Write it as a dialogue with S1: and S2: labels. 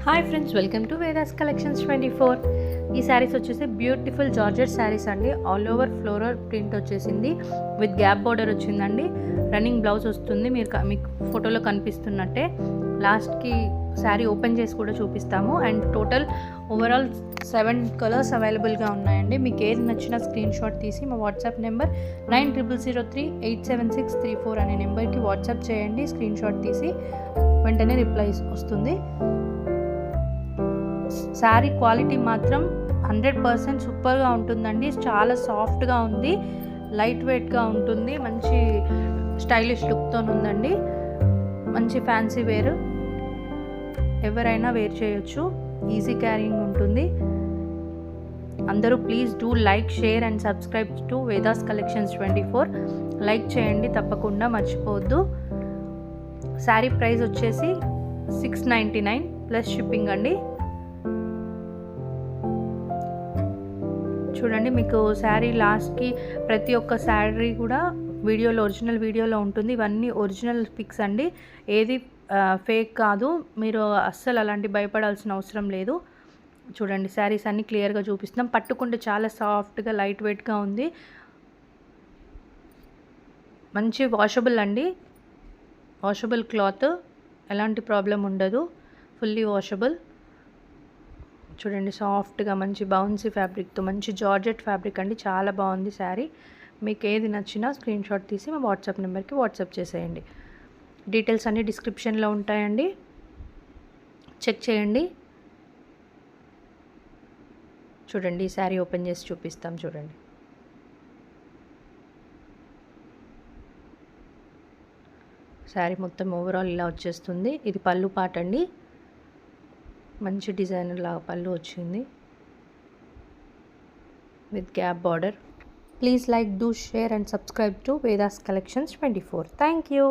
S1: Hi friends, welcome to Vedas collections 24. ఈ శారీస్ వచ్చేసి beautiful georgette saris అండి. ఆల్ ఓవర్ ఫ్లోరల్ ప్రింట్ వచ్చేసింది, విత్ గ్యాప్ బార్డర్ వచ్చిందండి. రన్నింగ్ బ్లౌజ్ వస్తుంది, మీకు ఫోటోలో కనిపిస్తున్నట్టే. లాస్ట్కి శారీ ఓపెన్ చేసి కూడా చూపిస్తాము. అండ్ టోటల్ ఓవరాల్ 7 కలర్స్ అవైలబుల్గా ఉన్నాయండి. మీకు ఏది నచ్చినా స్క్రీన్ షాట్ తీసి మా వాట్సాప్ నెంబర్ 9003087634 అనే నెంబర్కి వాట్సాప్ చేయండి. స్క్రీన్ షాట్ తీసి వెంటనే రిప్లై వస్తుంది. శారీ క్వాలిటీ మాత్రం 100% సూపర్గా ఉంటుందండి. చాలా సాఫ్ట్గా ఉంది, లైట్ వెయిట్గా ఉంటుంది, మంచి స్టైలిష్ లుక్తో ఉందండి. మంచి ఫ్యాన్సీ వేర్, ఎవరైనా వేర్ చేయొచ్చు, ఈజీ క్యారింగ్ ఉంటుంది. అందరూ please do like, share and subscribe to Vedas collections 24. Like చేయండి తప్పకుండా, మర్చిపోవద్దు. శారీ ప్రైస్ వచ్చేసి 699 ప్లస్ షిప్పింగ్ అండి. చూడండి, మీకు శారీ లాస్ట్కి ప్రతి ఒక్క శారీ కూడా ఒరిజినల్ వీడియోలో ఉంటుంది. ఇవన్నీ ఒరిజినల్ పిక్స్ అండి, ఏది ఫేక్ కాదు. మీరు అస్సలు అలాంటి భయపడాల్సిన అవసరం లేదు. చూడండి, శారీస్ అన్నీ క్లియర్గా చూపిస్తున్నాం. పట్టుకుంటే చాలా సాఫ్ట్గా లైట్ వెయిట్గా ఉంది. మంచి వాషబుల్ అండి, వాషబుల్ క్లాత్, ఎలాంటి ప్రాబ్లం ఉండదు, ఫుల్లీ వాషబుల్. చూడండి, సాఫ్ట్గా మంచి బౌన్సీ ఫ్యాబ్రిక్తో, మంచి జార్జెట్ ఫ్యాబ్రిక్ అండి. చాలా బాగుంది శారీ. మీకు ఏది నచ్చినా స్క్రీన్ షాట్ తీసి మా వాట్సాప్ నెంబర్కి వాట్సాప్ చేసేయండి. డీటెయిల్స్ అన్నీ డిస్క్రిప్షన్లో ఉంటాయండి, చెక్ చేయండి. చూడండి, ఈ శారీ ఓపెన్ చేసి చూపిస్తాం. చూడండి, శారీ మొత్తం ఓవరాల్ ఇలా వచ్చేస్తుంది. ఇది పళ్ళు పాట అండి, మంచి డిజైనర్ లాగా పళ్ళు వచ్చింది, with gap border. Please like, do share and subscribe to Vedas collections 24. Thank you.